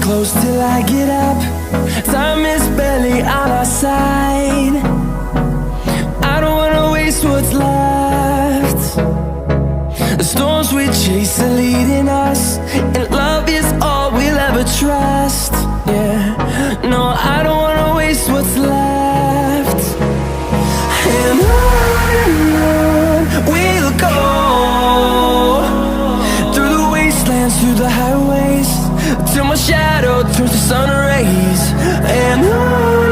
close till I get up. Time is barely on our side. I don't wanna waste what's left. The storms we chase are leading us, and love is all we'll ever trust. Yeah, no, I don't wanna waste what's left. And on we'll go, through the wastelands, through the highways, till my shadow turns to sun rays. And on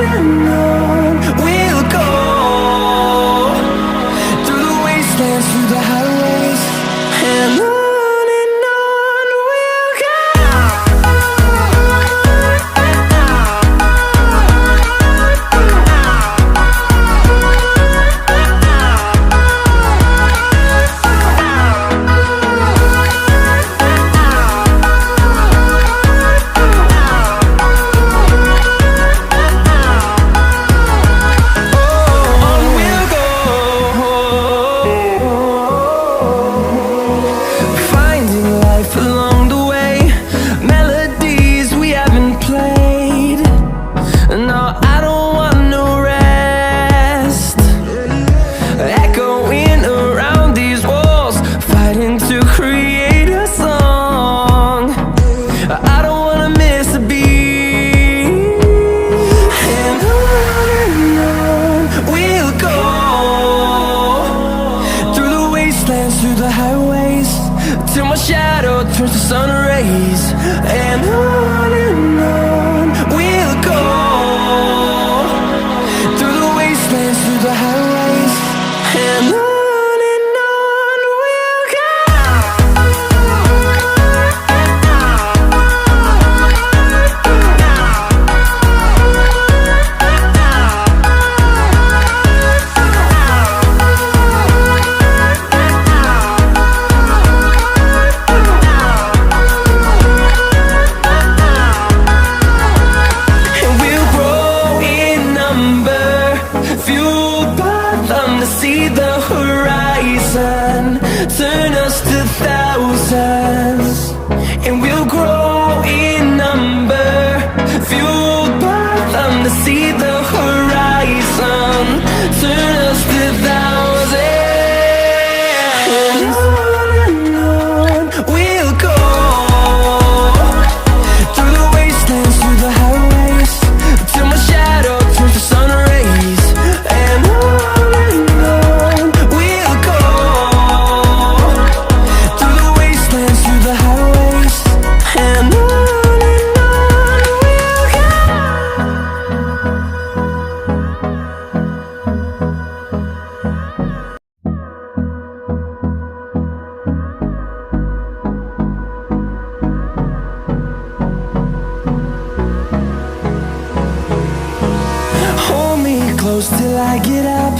we'll go, through the wastelands, through the highways, and on we'll go. Through the highways, till my shadow turns to sun rays. And on we'll go, through the wastelands, through the highways, and on we'll go. See the horizon turn us to thousands, and we'll grow in number, fueled by them. To see the horizon turn us to thousands, and on we'll go, through the wastelands, through the highways, till my shadow turns to sun rays. And close till I get up.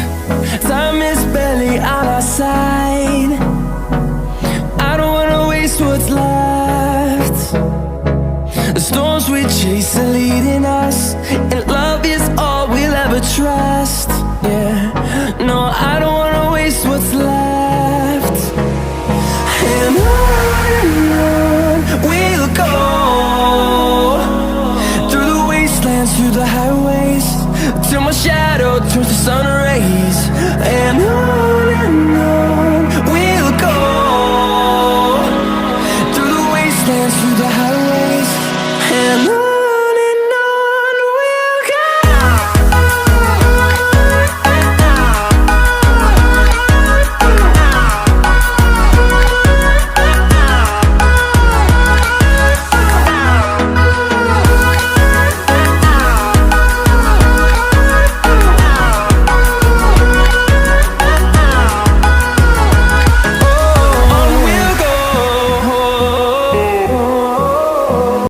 Time is barely on our side. I don't wanna waste what's left. The storms we chase are leading us, and love is all we'll ever trust.